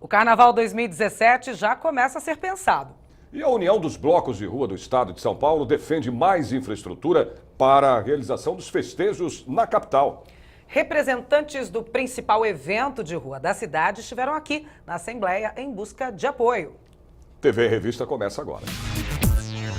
O Carnaval 2017 já começa a ser pensado. E a União dos Blocos de Rua do Estado de São Paulo defende mais infraestrutura para a realização dos festejos na capital. Representantes do principal evento de rua da cidade estiveram aqui na Assembleia em busca de apoio. TV Revista começa agora.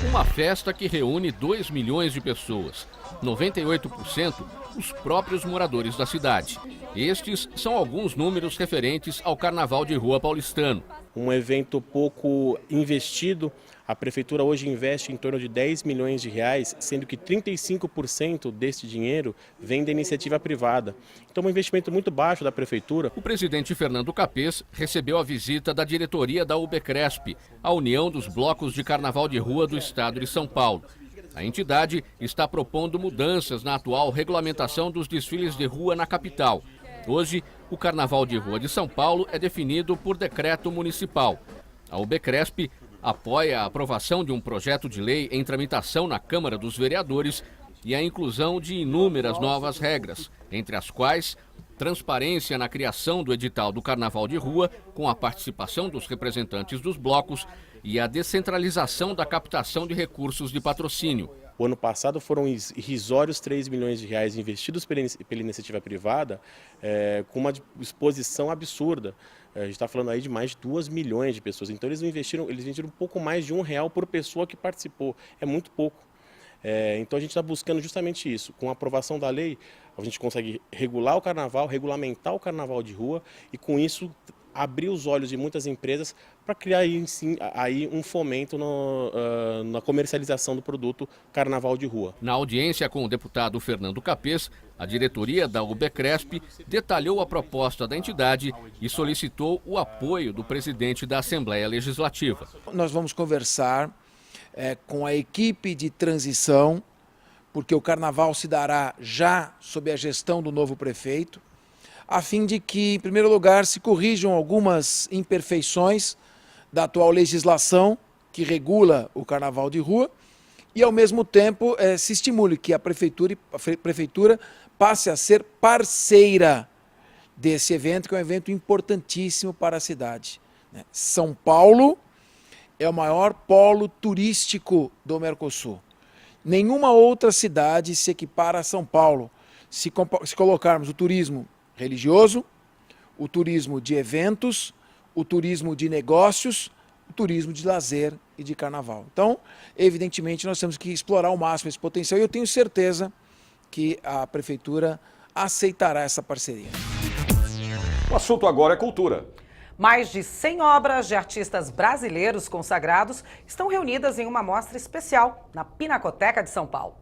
Uma festa que reúne 2 milhões de pessoas, 98% os próprios moradores da cidade. Estes são alguns números referentes ao Carnaval de Rua paulistano. Um evento pouco investido, a Prefeitura hoje investe em torno de 10 milhões de reais, sendo que 35% desse dinheiro vem da iniciativa privada. Então é um investimento muito baixo da Prefeitura. O presidente Fernando Capês recebeu a visita da diretoria da UBCresp, a União dos Blocos de Carnaval de Rua do Estado de São Paulo. A entidade está propondo mudanças na atual regulamentação dos desfiles de rua na capital. Hoje, o Carnaval de Rua de São Paulo é definido por decreto municipal. A UBCresp apoia a aprovação de um projeto de lei em tramitação na Câmara dos Vereadores e a inclusão de inúmeras novas regras, entre as quais transparência na criação do edital do Carnaval de Rua, com a participação dos representantes dos blocos, e a descentralização da captação de recursos de patrocínio. O ano passado foram irrisórios 3 milhões de reais investidos pela iniciativa privada, com uma exposição absurda. A gente está falando aí de mais de 2 milhões de pessoas. Então eles investiram um pouco mais de R$1 por pessoa que participou. É muito pouco. Então a gente está buscando justamente isso. Com a aprovação da lei, a gente consegue regular o carnaval, regulamentar o carnaval de rua e com isso abrir os olhos de muitas empresas para criar aí um fomento na comercialização do produto carnaval de rua. Na audiência com o deputado Fernando Capês, a diretoria da UBCresp detalhou a proposta da entidade e solicitou o apoio do presidente da Assembleia Legislativa. Nós vamos conversar com a equipe de transição, porque o carnaval se dará já sob a gestão do novo prefeito, a fim de que, em primeiro lugar, se corrijam algumas imperfeições da atual legislação que regula o carnaval de rua e, ao mesmo tempo, se estimule que a prefeitura passe a ser parceira desse evento, que é um evento importantíssimo para a cidade. São Paulo é o maior polo turístico do Mercosul. Nenhuma outra cidade se equipara a São Paulo. Se colocarmos o turismo religioso, o turismo de eventos, o turismo de negócios, o turismo de lazer e de carnaval. Então, evidentemente, nós temos que explorar ao máximo esse potencial e eu tenho certeza que a Prefeitura aceitará essa parceria. O assunto agora é cultura. Mais de 100 obras de artistas brasileiros consagrados estão reunidas em uma mostra especial na Pinacoteca de São Paulo.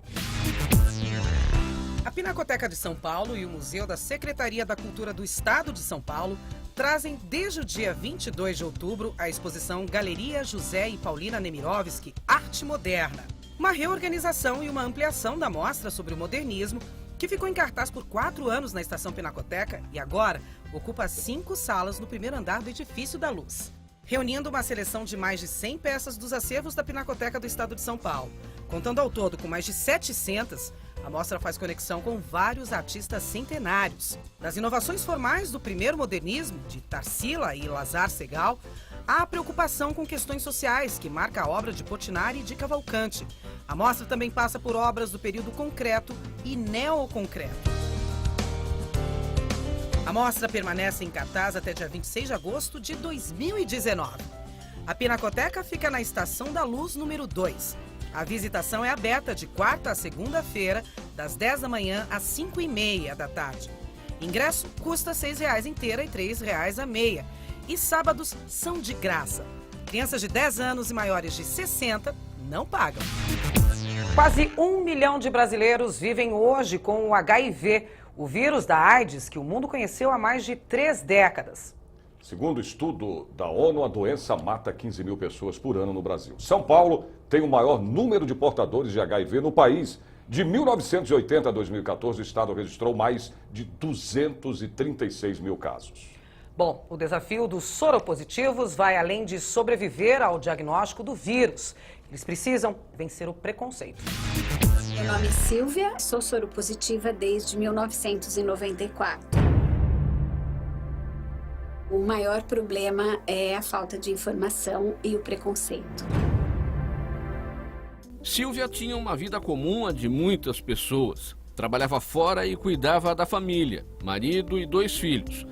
A Pinacoteca de São Paulo e o Museu da Secretaria da Cultura do Estado de São Paulo trazem desde o dia 22 de outubro a exposição Galeria José e Paulina Nemirovsky Arte Moderna. Uma reorganização e uma ampliação da mostra sobre o modernismo que ficou em cartaz por 4 anos na Estação Pinacoteca e agora ocupa 5 salas no primeiro andar do Edifício da Luz. Reunindo uma seleção de mais de 100 peças dos acervos da Pinacoteca do Estado de São Paulo. Contando ao todo com mais de 700, a mostra faz conexão com vários artistas centenários. Das inovações formais do primeiro modernismo, de Tarsila e Lazar Segal, há a preocupação com questões sociais, que marca a obra de Portinari e de Cavalcante. A mostra também passa por obras do período concreto e neoconcreto. A mostra permanece em cartaz até dia 26 de agosto de 2019. A Pinacoteca fica na Estação da Luz, número 2. A visitação é aberta de quarta a segunda-feira, das 10 da manhã às 5h30 da tarde. Ingresso custa R$ 6,00 inteira e R$ 3,00 a meia. E sábados são de graça. Crianças de 10 anos e maiores de 60 não pagam. Quase 1 milhão de brasileiros vivem hoje com o HIV, o vírus da AIDS que o mundo conheceu há mais de 3 décadas. Segundo o estudo da ONU, a doença mata 15 mil pessoas por ano no Brasil. São Paulo tem o maior número de portadores de HIV no país. De 1980 a 2014, o estado registrou mais de 236 mil casos. Bom, o desafio dos soropositivos vai além de sobreviver ao diagnóstico do vírus. Eles precisam vencer o preconceito. Meu nome é Silvia, sou soropositiva desde 1994. O maior problema é a falta de informação e o preconceito. Silvia tinha uma vida comum a de muitas pessoas. Trabalhava fora e cuidava da família, marido e 2 filhos.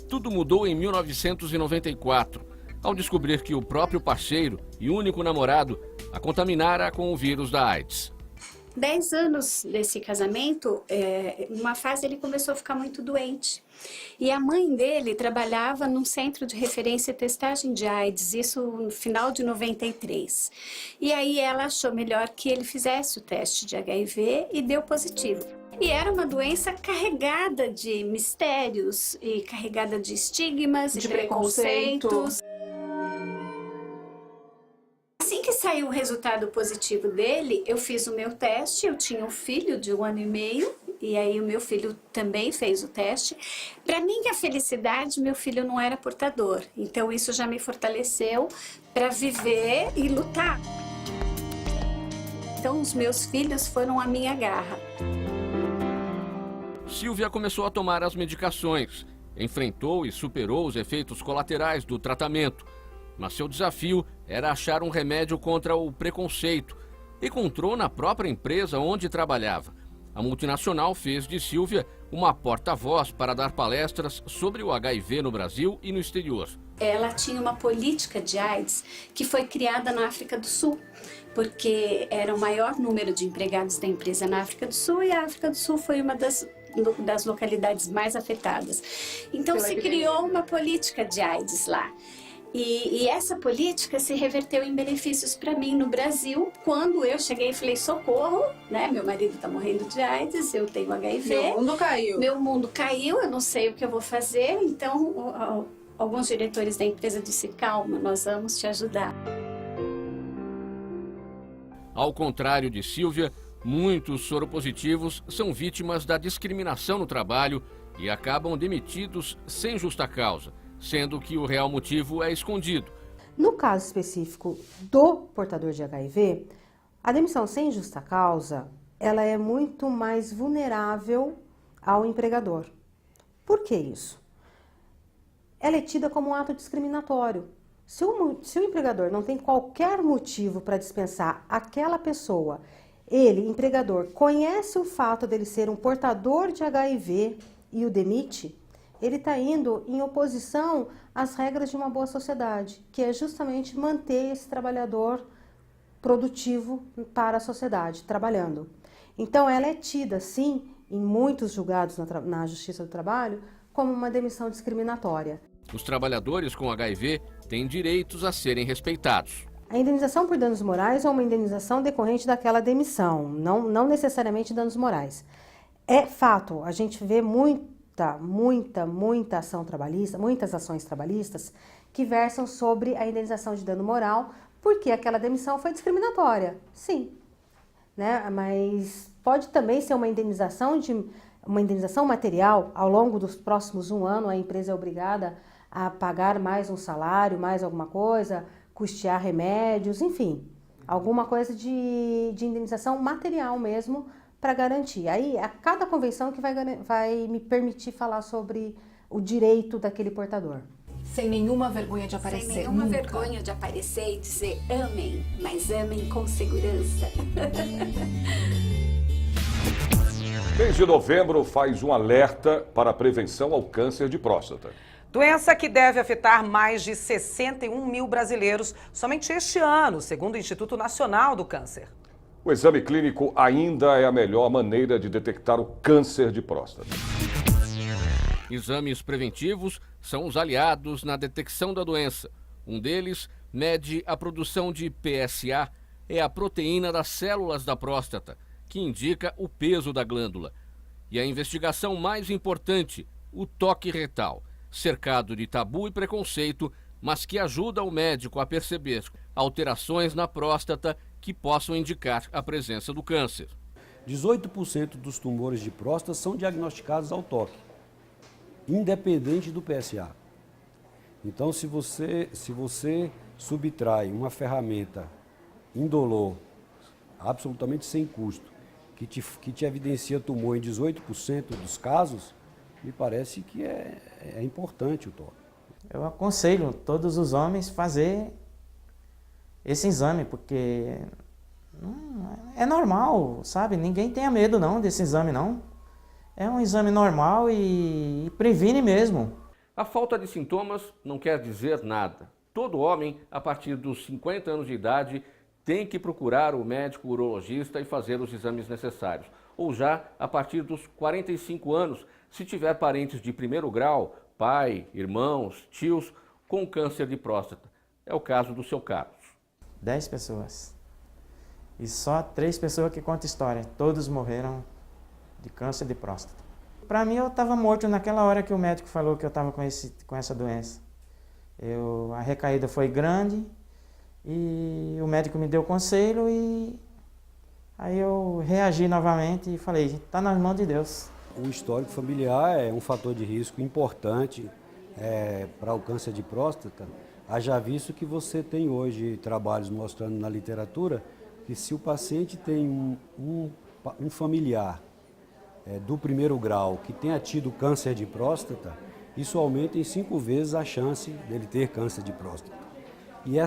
Tudo mudou em 1994, ao descobrir que o próprio parceiro e único namorado a contaminara com o vírus da AIDS. 10 anos desse casamento, numa fase ele começou a ficar muito doente. E a mãe dele trabalhava num centro de referência e testagem de AIDS, isso no final de 93. E aí ela achou melhor que ele fizesse o teste de HIV e deu positivo. E era uma doença carregada de mistérios e carregada de estigmas e preconceitos. Assim que saiu o resultado positivo dele, eu fiz o meu teste, eu tinha um filho de 1 ano e meio, e aí o meu filho também fez o teste. Para minha felicidade, meu filho não era portador, então isso já me fortaleceu para viver e lutar. Então os meus filhos foram a minha garra. Silvia começou a tomar as medicações, enfrentou e superou os efeitos colaterais do tratamento. Mas seu desafio era achar um remédio contra o preconceito. Encontrou na própria empresa onde trabalhava. A multinacional fez de Silvia uma porta-voz para dar palestras sobre o HIV no Brasil e no exterior. Ela tinha uma política de AIDS que foi criada na África do Sul, porque era o maior número de empregados da empresa na África do Sul, e a África do Sul foi uma das localidades mais afetadas. Então se criou uma política de AIDS lá. E essa política se reverteu em benefícios para mim no Brasil, quando eu cheguei e falei, socorro, né? Meu marido está morrendo de AIDS, eu tenho HIV. Meu mundo caiu, eu não sei o que eu vou fazer. Então, alguns diretores da empresa disseram, calma, nós vamos te ajudar. Ao contrário de Silvia, muitos soropositivos são vítimas da discriminação no trabalho e acabam demitidos sem justa causa, sendo que o real motivo é escondido. No caso específico do portador de HIV, a demissão sem justa causa, ela é muito mais vulnerável ao empregador. Por que isso? Ela é tida como um ato discriminatório. Se o empregador não tem qualquer motivo para dispensar aquela pessoa, ele, empregador, conhece o fato dele ser um portador de HIV e o demite, ele está indo em oposição às regras de uma boa sociedade, que é justamente manter esse trabalhador produtivo para a sociedade, trabalhando. Então, ela é tida, sim, em muitos julgados na Justiça do Trabalho, como uma demissão discriminatória. Os trabalhadores com HIV têm direitos a serem respeitados. A indenização por danos morais é uma indenização decorrente daquela demissão, não necessariamente danos morais. É fato, a gente vê muita ação trabalhista, muitas ações trabalhistas que versam sobre a indenização de dano moral, porque aquela demissão foi discriminatória, sim, né? Mas pode também ser uma indenização material. Ao longo dos próximos 1 ano, a empresa é obrigada a pagar mais um salário, mais alguma coisa, custear remédios, enfim, alguma coisa de indenização material mesmo, para garantir. Aí, a cada convenção que vai me permitir falar sobre o direito daquele portador. Sem nenhuma vergonha de aparecer. Sem nenhuma vergonha de aparecer e dizer amem, mas amem com segurança. Mês de novembro faz um alerta para a prevenção ao câncer de próstata. Doença que deve afetar mais de 61 mil brasileiros somente este ano, segundo o Instituto Nacional do Câncer. O exame clínico ainda é a melhor maneira de detectar o câncer de próstata. Exames preventivos são os aliados na detecção da doença. Um deles mede a produção de PSA, é a proteína das células da próstata, que indica o peso da glândula. E a investigação mais importante, o toque retal, cercado de tabu e preconceito, mas que ajuda o médico a perceber alterações na próstata que possam indicar a presença do câncer. 18% dos tumores de próstata são diagnosticados ao toque, independente do PSA. Então, se você subtrai uma ferramenta indolor, absolutamente sem custo, que te evidencia tumor em 18% dos casos, me parece que é importante o toque. Eu aconselho todos os homens fazer esse exame, porque é normal, sabe? Ninguém tenha medo não desse exame não. É um exame normal e previne mesmo. A falta de sintomas não quer dizer nada. Todo homem, a partir dos 50 anos de idade, tem que procurar o médico urologista e fazer os exames necessários. Ou já a partir dos 45 anos, se tiver parentes de primeiro grau, pai, irmãos, tios, com câncer de próstata. É o caso do seu Carlos. 10 pessoas. E só 3 pessoas que contam história. Todos morreram de câncer de próstata. Para mim, eu estava morto naquela hora que o médico falou que eu estava com essa doença. A recaída foi grande e o médico me deu conselho e aí eu reagi novamente e falei, está nas mãos de Deus. O histórico familiar é um fator de risco importante para o câncer de próstata. Haja visto que você tem hoje trabalhos mostrando na literatura que se o paciente tem um familiar do primeiro grau que tenha tido câncer de próstata, isso aumenta em 5 vezes a chance dele ter câncer de próstata. E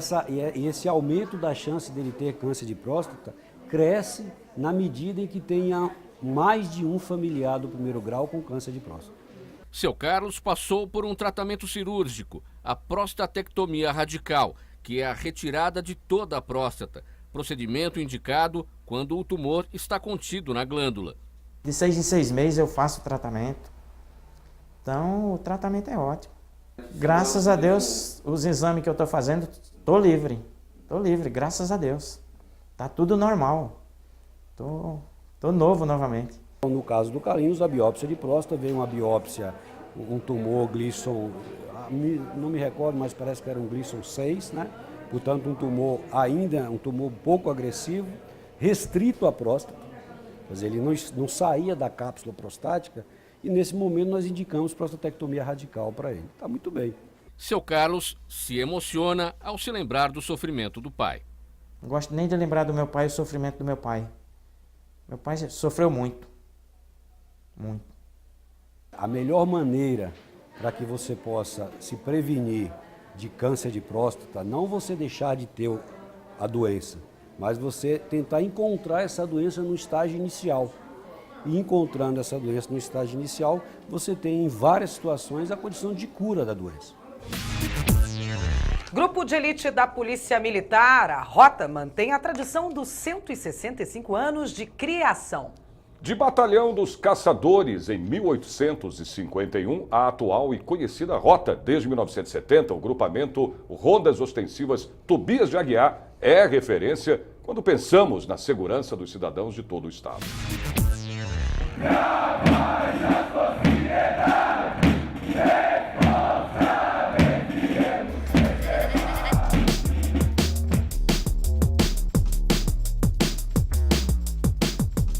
esse aumento da chance dele ter câncer de próstata cresce na medida em que tenha mais de um familiar do primeiro grau com câncer de próstata. Seu Carlos passou por um tratamento cirúrgico, a prostatectomia radical, que é a retirada de toda a próstata, procedimento indicado quando o tumor está contido na glândula. De 6 em 6 meses eu faço o tratamento, então o tratamento é ótimo. Graças a Deus, os exames que eu estou fazendo, estou livre, graças a Deus. Está tudo normal, estou novo novamente. No caso do Carlinhos, a biópsia de próstata, veio uma biópsia, um tumor Gleason, não me recordo, mas parece que era um Gleason 6, né? Portanto, um tumor pouco agressivo, restrito à próstata. Quer dizer, ele não saía da cápsula prostática e nesse momento nós indicamos prostatectomia radical para ele. Está muito bem. Seu Carlos se emociona ao se lembrar do sofrimento do pai. Não gosto nem de lembrar do meu pai, o sofrimento do meu pai. Meu pai sofreu muito. Muito. A melhor maneira para que você possa se prevenir de câncer de próstata, não você deixar de ter a doença, mas você tentar encontrar essa doença no estágio inicial. E encontrando essa doença no estágio inicial, você tem em várias situações a condição de cura da doença. Grupo de elite da Polícia Militar, a Rota, mantém a tradição dos 165 anos de criação. De Batalhão dos Caçadores, em 1851, a atual e conhecida Rota, desde 1970, o grupamento Rondas Ostensivas Tobias de Aguiar é referência quando pensamos na segurança dos cidadãos de todo o estado.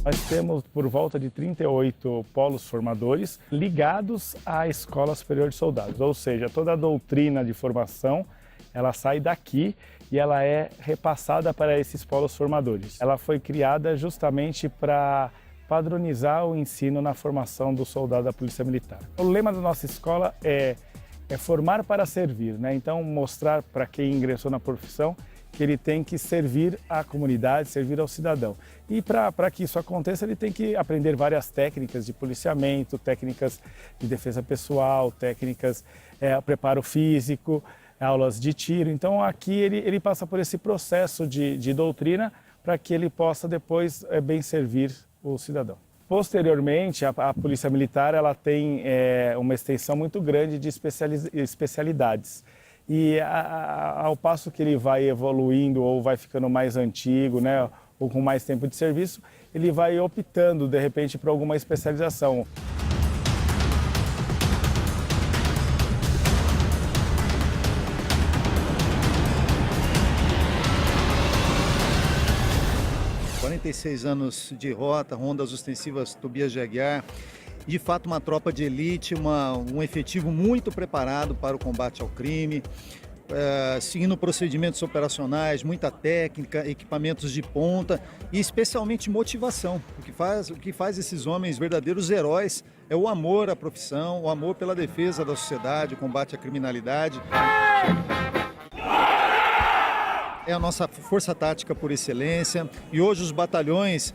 Nós temos por volta de 38 polos formadores ligados à Escola Superior de Soldados, ou seja, toda a doutrina de formação ela sai daqui e ela é repassada para esses polos formadores. Ela foi criada justamente para padronizar o ensino na formação do soldado da Polícia Militar. O lema da nossa escola é formar para servir, né? Então mostrar para quem ingressou na profissão que ele tem que servir à comunidade, servir ao cidadão. E para que isso aconteça, ele tem que aprender várias técnicas de policiamento, técnicas de defesa pessoal, técnicas, preparo físico, aulas de tiro. Então aqui ele passa por esse processo de doutrina para que ele possa depois bem servir o cidadão. Posteriormente, a Polícia Militar ela tem uma extensão muito grande de especialidades. E ao passo que ele vai evoluindo ou vai ficando mais antigo, né, ou com mais tempo de serviço, ele vai optando, de repente, por alguma especialização. anos de rota, Rondas Ostensivas Tobias de Aguiar. De fato, uma tropa de elite, um efetivo muito preparado para o combate ao crime. seguindo procedimentos operacionais, muita técnica, equipamentos de ponta e especialmente motivação. O que faz esses homens verdadeiros heróis é o amor à profissão, o amor pela defesa da sociedade, o combate à criminalidade. É a nossa força tática por excelência e hoje os batalhões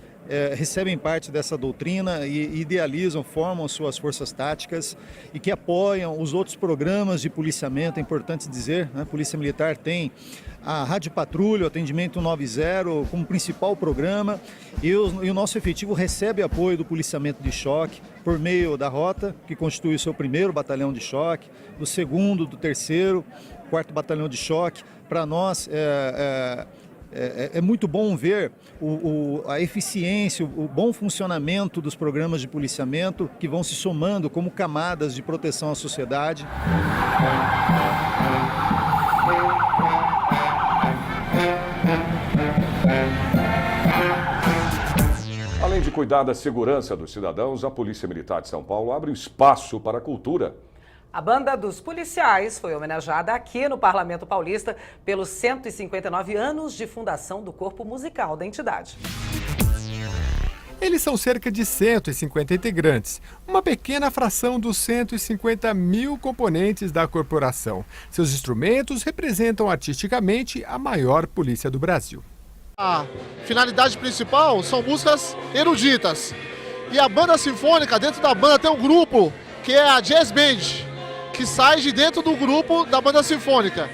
recebem parte dessa doutrina e idealizam, formam suas forças táticas e que apoiam os outros programas de policiamento. É importante dizer, né? A Polícia Militar tem a Rádio Patrulha, o Atendimento 90 como principal programa e o nosso efetivo recebe apoio do policiamento de choque por meio da Rota, que constitui o seu primeiro batalhão de choque, do segundo, do terceiro, quarto batalhão de choque. Para nós é muito bom ver a eficiência, o bom funcionamento dos programas de policiamento que vão se somando como camadas de proteção à sociedade. Além de cuidar da segurança dos cidadãos, a Polícia Militar de São Paulo abre um espaço para a cultura. A Banda dos Policiais foi homenageada aqui no Parlamento Paulista pelos 159 anos de fundação do corpo musical da entidade. Eles são cerca de 150 integrantes, uma pequena fração dos 150 mil componentes da corporação. Seus instrumentos representam artisticamente a maior polícia do Brasil. A finalidade principal são músicas eruditas. E a banda sinfônica, dentro da banda tem um grupo que é a Jazz Band, que sai de dentro do grupo da banda sinfônica.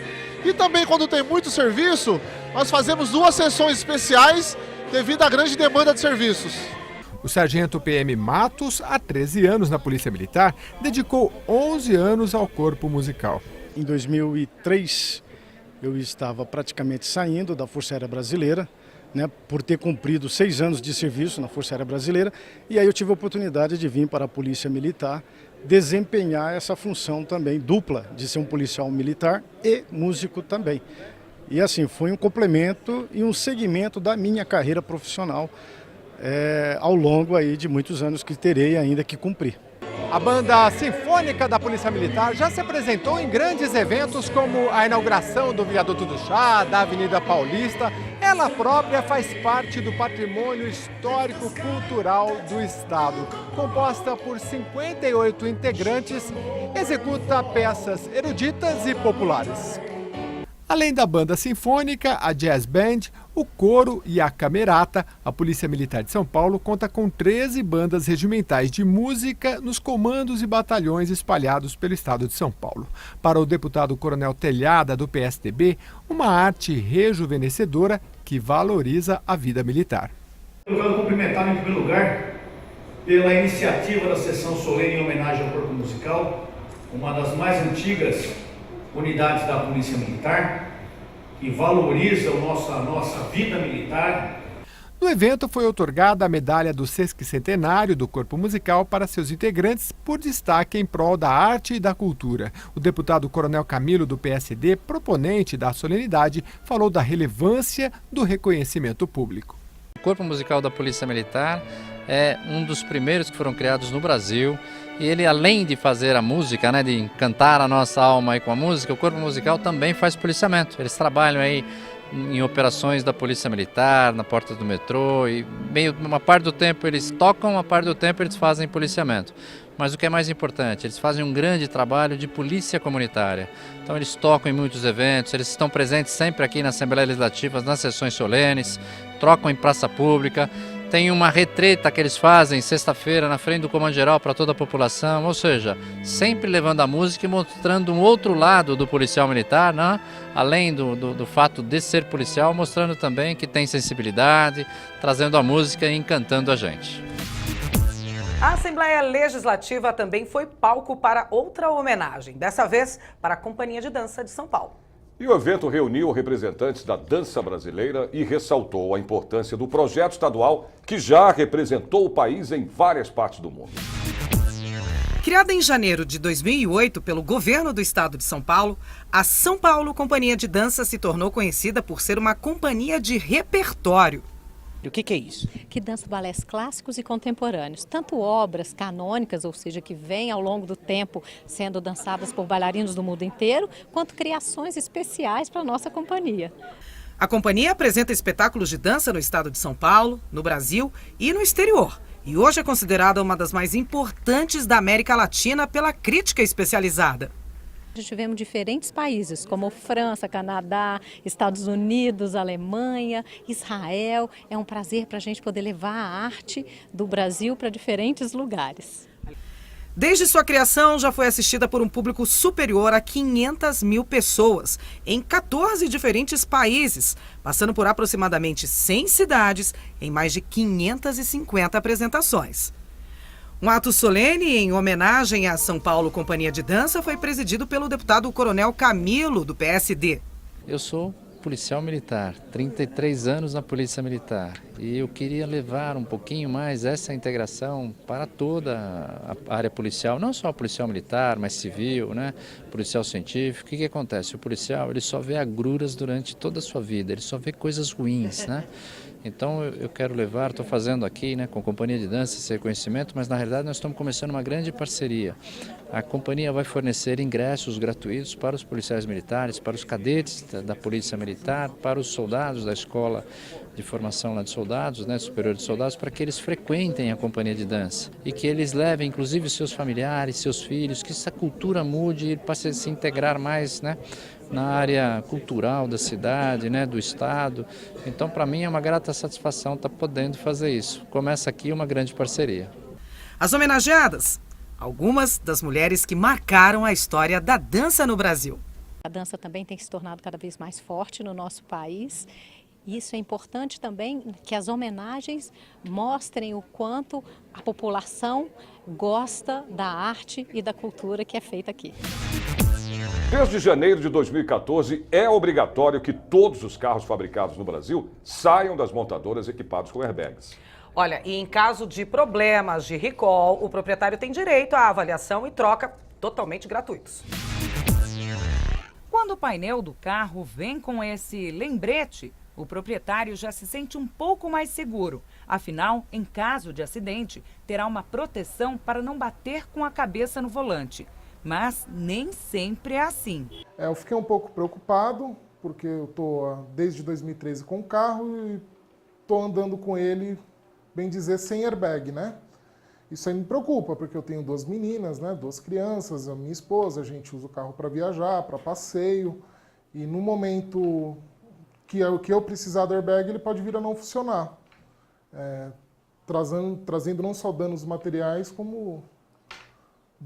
E também quando tem muito serviço, nós fazemos 2 sessões especiais devido à grande demanda de serviços. O sargento PM Matos, há 13 anos na Polícia Militar, dedicou 11 anos ao corpo musical. Em 2003, eu estava praticamente saindo da Força Aérea Brasileira, por ter cumprido 6 anos de serviço na Força Aérea Brasileira, e aí eu tive a oportunidade de vir para a Polícia Militar, desempenhar essa função também dupla, de ser um policial militar e músico também. E assim, foi um complemento e um segmento da minha carreira profissional ao longo aí de muitos anos que terei ainda que cumprir. A Banda Sinfônica da Polícia Militar já se apresentou em grandes eventos como a inauguração do Viaduto do Chá, da Avenida Paulista. Ela própria faz parte do patrimônio histórico-cultural do Estado. Composta por 58 integrantes, executa peças eruditas e populares. Além da banda sinfônica, a Jazz Band, o coro e a camerata, a Polícia Militar de São Paulo conta com 13 bandas regimentais de música nos comandos e batalhões espalhados pelo estado de São Paulo. Para o deputado Coronel Telhada, do PSDB, uma arte rejuvenescedora que valoriza a vida militar. Eu quero cumprimentar, em primeiro lugar, pela iniciativa da sessão solene em homenagem ao Corpo Musical, uma das mais antigas unidades da Polícia Militar, que valoriza a nossa vida militar. No evento foi outorgada a medalha do sesquicentenário do Corpo Musical para seus integrantes por destaque em prol da arte e da cultura. O deputado Coronel Camilo, do PSD, proponente da solenidade, falou da relevância do reconhecimento público. O Corpo Musical da Polícia Militar é um dos primeiros que foram criados no Brasil. E ele, além de fazer a música, de cantar a nossa alma aí com a música, o Corpo Musical também faz policiamento. Eles trabalham aí em operações da Polícia Militar, na porta do metrô, e uma parte do tempo eles tocam, uma parte do tempo eles fazem policiamento. Mas o que é mais importante, eles fazem um grande trabalho de polícia comunitária. Então eles tocam em muitos eventos, eles estão presentes sempre aqui na Assembleia Legislativa, nas sessões solenes, trocam em praça pública. Tem uma retreta que eles fazem sexta-feira na frente do Comando Geral para toda a população, ou seja, sempre levando a música e mostrando um outro lado do policial militar, além do fato de ser policial, mostrando também que tem sensibilidade, trazendo a música e encantando a gente. A Assembleia Legislativa também foi palco para outra homenagem, dessa vez para a Companhia de Dança de São Paulo. E o evento reuniu representantes da dança brasileira e ressaltou a importância do projeto estadual que já representou o país em várias partes do mundo. Criada em janeiro de 2008 pelo governo do estado de São Paulo, a São Paulo Companhia de Dança se tornou conhecida por ser uma companhia de repertório. O que é isso? Que dança balés clássicos e contemporâneos, tanto obras canônicas, ou seja, que vêm ao longo do tempo sendo dançadas por bailarinos do mundo inteiro, quanto criações especiais para a nossa companhia. A companhia apresenta espetáculos de dança no estado de São Paulo, no Brasil e no exterior. E hoje é considerada uma das mais importantes da América Latina pela crítica especializada. Tivemos diferentes países, como França, Canadá, Estados Unidos, Alemanha, Israel. É um prazer para a gente poder levar a arte do Brasil para diferentes lugares. Desde sua criação, já foi assistida por um público superior a 500 mil pessoas, em 14 diferentes países, passando por aproximadamente 100 cidades, em mais de 550 apresentações. Um ato solene em homenagem à São Paulo Companhia de Dança foi presidido pelo deputado Coronel Camilo, do PSD. Eu sou policial militar, 33 anos na Polícia Militar, e eu queria levar um pouquinho mais essa integração para toda a área policial, não só policial militar, mas civil, né? Policial científico. O que acontece? O policial ele só vê agruras durante toda a sua vida, ele só vê coisas ruins, né? Então eu quero levar, estou fazendo aqui, né, com a Companhia de Dança esse reconhecimento, mas na realidade nós estamos começando uma grande parceria. A companhia vai fornecer ingressos gratuitos para os policiais militares, para os cadetes da Polícia Militar, para os soldados da Escola de Formação lá de Soldados, né, Superior de Soldados, para que eles frequentem a Companhia de Dança e que eles levem inclusive seus familiares, seus filhos, que essa cultura mude e passe a se integrar mais, né, na área cultural da cidade, né, do estado. Então, para mim é uma grata satisfação estar podendo fazer isso. Começa aqui uma grande parceria. As homenageadas, algumas das mulheres que marcaram a história da dança no Brasil. A dança também tem se tornado cada vez mais forte no nosso país. Isso é importante também que as homenagens mostrem o quanto a população gosta da arte e da cultura que é feita aqui. Desde janeiro de 2014, é obrigatório que todos os carros fabricados no Brasil saiam das montadoras equipados com airbags. Olha, e em caso de problemas de recall, o proprietário tem direito à avaliação e troca totalmente gratuitos. Quando o painel do carro vem com esse lembrete, o proprietário já se sente um pouco mais seguro. Afinal, em caso de acidente, terá uma proteção para não bater com a cabeça no volante. Mas nem sempre é assim. Eu fiquei um pouco preocupado, porque eu estou desde 2013 com o carro e estou andando com ele, bem dizer, sem airbag, né? Isso aí me preocupa, porque eu tenho duas meninas, né? 2 crianças, a minha esposa, a gente usa o carro para viajar, para passeio, e no momento que eu precisar do airbag, ele pode vir a não funcionar, trazendo não só danos materiais, como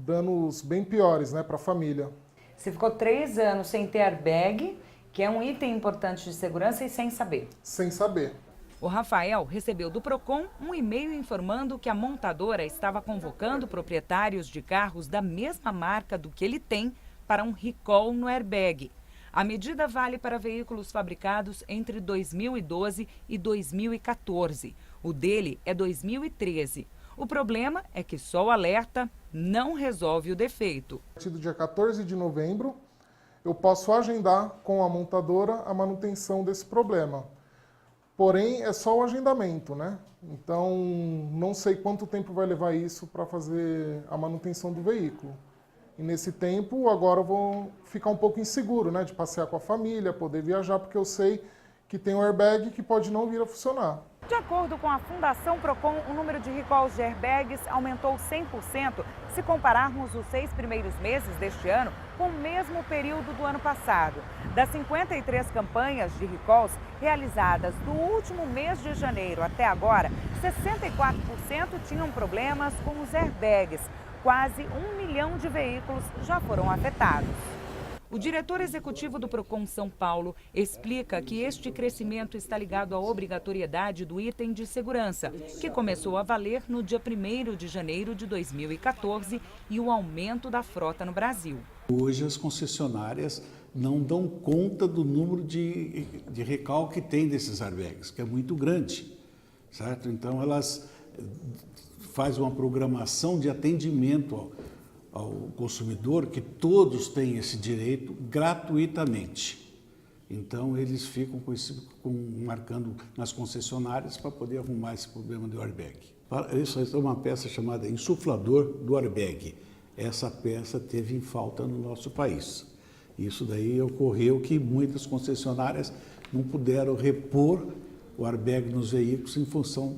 danos bem piores, né, para a família. Você ficou 3 anos sem ter airbag, que é um item importante de segurança, e sem saber. Sem saber. O Rafael recebeu do Procon um e-mail informando que a montadora estava convocando proprietários de carros da mesma marca do que ele tem para um recall no airbag. A medida vale para veículos fabricados entre 2012 e 2014. O dele é 2013. O problema é que só o alerta não resolve o defeito. A partir do dia 14 de novembro, eu posso agendar com a montadora a manutenção desse problema. Porém, é só o agendamento, né? Então, não sei quanto tempo vai levar isso para fazer a manutenção do veículo. E nesse tempo, agora eu vou ficar um pouco inseguro, né? De passear com a família, poder viajar, porque eu sei que tem um airbag que pode não vir a funcionar. De acordo com a Fundação Procon, o número de recalls de airbags aumentou 100% se compararmos os 6 primeiros meses deste ano com o mesmo período do ano passado. Das 53 campanhas de recalls realizadas do último mês de janeiro até agora, 64% tinham problemas com os airbags. Quase 1 milhão de veículos já foram afetados. O diretor executivo do Procon São Paulo explica que este crescimento está ligado à obrigatoriedade do item de segurança, que começou a valer no dia 1º de janeiro de 2014 e o aumento da frota no Brasil. Hoje as concessionárias não dão conta do número de recall que tem desses airbags, que é muito grande, certo? Então elas fazem uma programação de atendimento ao consumidor, que todos têm esse direito gratuitamente. Então, eles ficam marcando nas concessionárias para poder arrumar esse problema do airbag. Isso é uma peça chamada insuflador do airbag. Essa peça teve em falta no nosso país. Isso daí ocorreu que muitas concessionárias não puderam repor o airbag nos veículos em função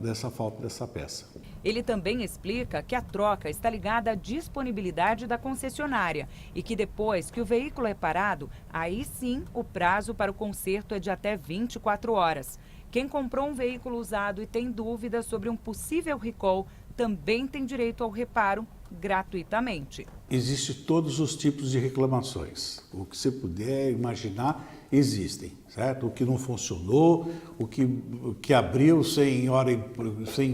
dessa falta dessa peça. Ele também explica que a troca está ligada à disponibilidade da concessionária e que depois que o veículo é parado, aí sim o prazo para o conserto é de até 24 horas. Quem comprou um veículo usado e tem dúvidas sobre um possível recall também tem direito ao reparo gratuitamente. Existem todos os tipos de reclamações. O que você puder imaginar, existem, certo? O que não funcionou, o que abriu sem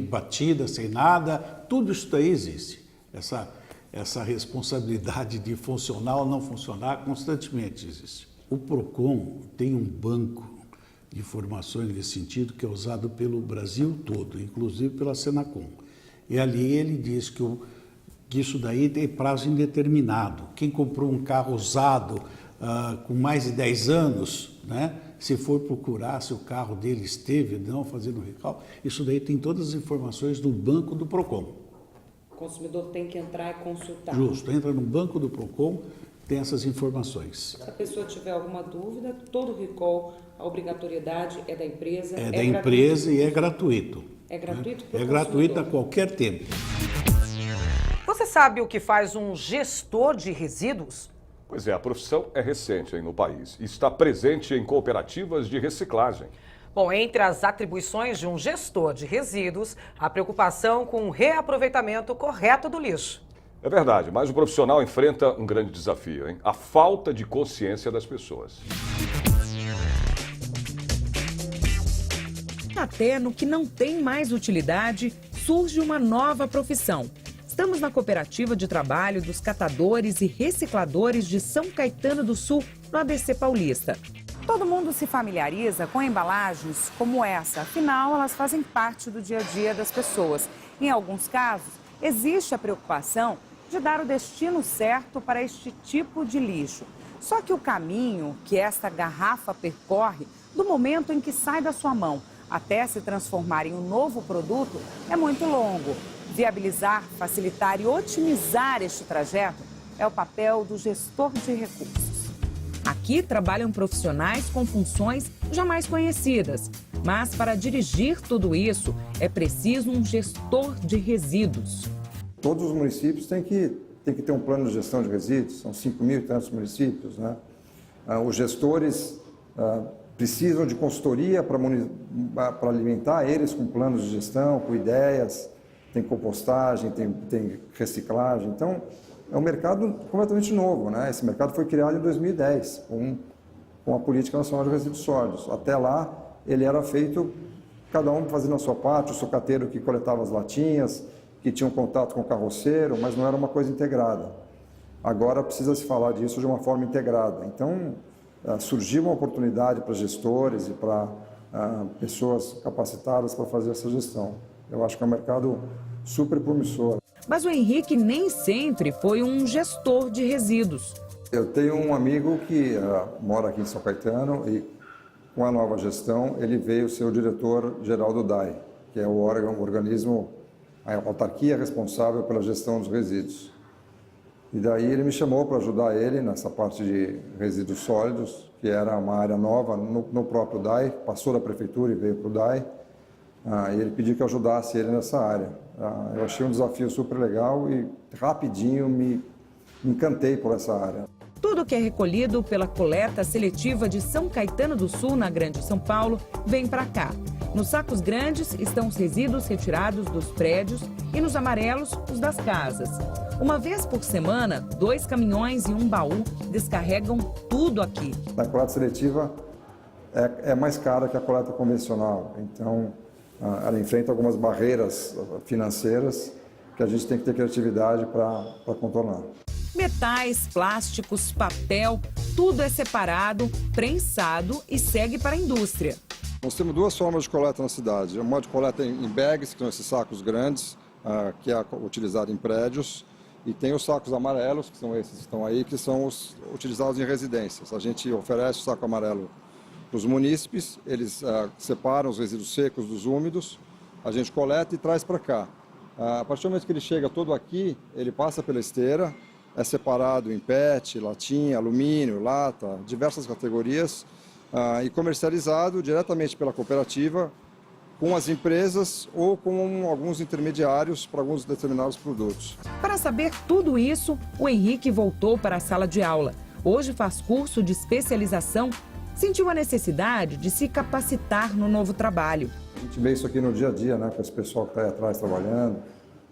batida, sem nada, tudo isso daí existe. Essa responsabilidade de funcionar ou não funcionar constantemente existe. O PROCON tem um banco de informações nesse sentido que é usado pelo Brasil todo, inclusive pela Senacom. E ali ele diz que isso daí tem prazo indeterminado. Quem comprou um carro usado com mais de 10 anos, né, se for procurar se o carro dele esteve ou não fazendo recall, isso daí tem todas as informações no banco do PROCON. O consumidor tem que entrar e consultar. Justo, entra no banco do PROCON, tem essas informações. Se a pessoa tiver alguma dúvida, todo recall, a obrigatoriedade é da empresa. É da empresa e é gratuito. É gratuito? É gratuito a qualquer tempo. Você sabe o que faz um gestor de resíduos? Pois é, a profissão é recente no país e está presente em cooperativas de reciclagem. Bom, entre as atribuições de um gestor de resíduos, a preocupação com o reaproveitamento correto do lixo. É verdade, mas o profissional enfrenta um grande desafio, hein? A falta de consciência das pessoas. Até no que não tem mais utilidade, surge uma nova profissão. Estamos na cooperativa de trabalho dos catadores e recicladores de São Caetano do Sul, no ABC Paulista. Todo mundo se familiariza com embalagens como essa, afinal elas fazem parte do dia a dia das pessoas. Em alguns casos, existe a preocupação de dar o destino certo para este tipo de lixo. Só que o caminho que esta garrafa percorre, do momento em que sai da sua mão até se transformar em um novo produto, é muito longo. Viabilizar, facilitar e otimizar este trajeto é o papel do gestor de recursos. Aqui trabalham profissionais com funções jamais conhecidas, mas para dirigir tudo isso é preciso um gestor de resíduos. Todos os municípios têm que ter um plano de gestão de resíduos, são 5.000 e tantos municípios, né? Os gestores precisam de consultoria para alimentar eles com planos de gestão, com ideias, tem compostagem, tem reciclagem. Então, é um mercado completamente novo, né? Esse mercado foi criado em 2010, com a Política Nacional de Resíduos Sólidos. Até lá, ele era feito, cada um fazendo a sua parte, o sucateiro que coletava as latinhas, que tinha um contato com o carroceiro, mas não era uma coisa integrada. Agora precisa se falar disso de uma forma integrada. Então, surgiu uma oportunidade para gestores e para pessoas capacitadas para fazer essa gestão. Eu acho que é um mercado super promissor. Mas o Henrique nem sempre foi um gestor de resíduos. Eu tenho um amigo que mora aqui em São Caetano e, com a nova gestão, ele veio ser o diretor-geral do DAE, que é o organismo, a autarquia responsável pela gestão dos resíduos. E daí ele me chamou para ajudar ele nessa parte de resíduos sólidos, que era uma área nova no próprio DAE, passou da prefeitura e veio para o DAE. E ele pediu que eu ajudasse ele nessa área. Eu achei um desafio super legal e rapidinho me encantei por essa área. Tudo que é recolhido pela coleta seletiva de São Caetano do Sul, na Grande São Paulo, vem para cá. Nos sacos grandes estão os resíduos retirados dos prédios e nos amarelos, os das casas. Uma vez por semana, 2 caminhões e um baú descarregam tudo aqui. A coleta seletiva é mais cara que a coleta convencional, então ela enfrenta algumas barreiras financeiras que a gente tem que ter criatividade para contornar. Metais, plásticos, papel, tudo é separado, prensado e segue para a indústria. Nós temos 2 formas de coleta na cidade. Uma de coleta em bags, que são esses sacos grandes, que é utilizado em prédios, E tem os sacos amarelos, que são esses que estão aí, que são os utilizados em residências. A gente oferece o saco amarelo para os munícipes, eles separam os resíduos secos dos úmidos, a gente coleta e traz para cá. A partir do momento que ele chega todo aqui, ele passa pela esteira, é separado em PET, latinha, alumínio, lata, diversas categorias, e comercializado diretamente pela cooperativa, com as empresas ou com alguns intermediários para alguns determinados produtos. Para saber tudo isso, o Henrique voltou para a sala de aula. Hoje faz curso de especialização. Sentiu a necessidade de se capacitar no novo trabalho. A gente vê isso aqui no dia a dia, né, com esse pessoal que está aí atrás trabalhando,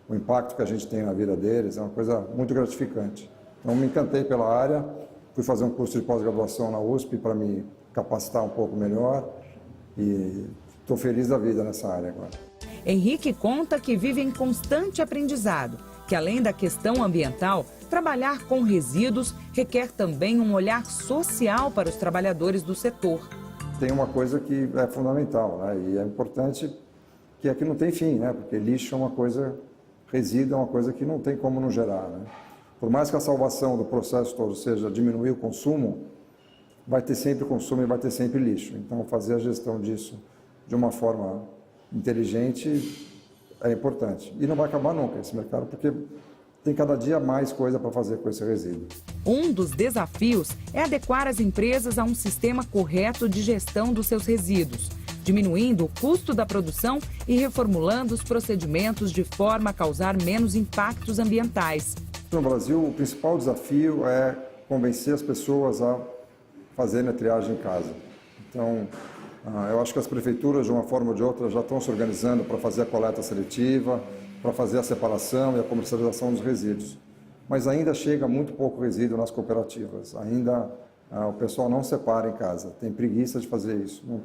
o impacto que a gente tem na vida deles, é uma coisa muito gratificante. Então, me encantei pela área, fui fazer um curso de pós-graduação na USP para me capacitar um pouco melhor e estou feliz da vida nessa área agora. Henrique conta que vive em constante aprendizado, que além da questão ambiental, trabalhar com resíduos requer também um olhar social para os trabalhadores do setor. Tem uma coisa que é fundamental, né? E é importante, que aqui não tem fim, né? Porque lixo é uma coisa, resíduo é uma coisa que não tem como não gerar, né? Por mais que a salvação do processo todo seja diminuir o consumo, vai ter sempre consumo e vai ter sempre lixo. Então, fazer a gestão disso de uma forma inteligente é importante. E não vai acabar nunca esse mercado, porque tem cada dia mais coisa para fazer com esse resíduo. Um dos desafios é adequar as empresas a um sistema correto de gestão dos seus resíduos, diminuindo o custo da produção e reformulando os procedimentos de forma a causar menos impactos ambientais. No Brasil, o principal desafio é convencer as pessoas a fazerem a triagem em casa. Então, eu acho que as prefeituras, de uma forma ou de outra, já estão se organizando para fazer a coleta seletiva, para fazer a separação e a comercialização dos resíduos. Mas ainda chega muito pouco resíduo nas cooperativas. Ainda o pessoal não separa em casa, tem preguiça de fazer isso, não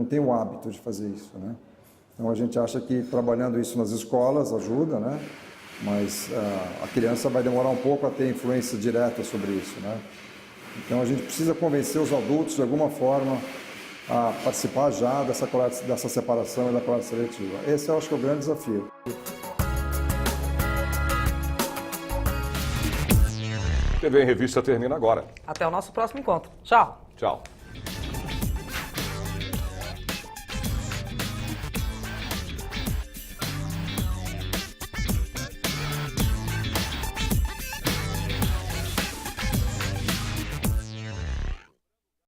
tem o hábito de fazer isso, né? Então a gente acha que trabalhando isso nas escolas ajuda, né? Mas a criança vai demorar um pouco a ter influência direta sobre isso, né? Então a gente precisa convencer os adultos de alguma forma a participar já dessa separação e da coleta seletiva. Esse eu acho que é o grande desafio. TV em Revista termina agora. Até o nosso próximo encontro. Tchau. Tchau.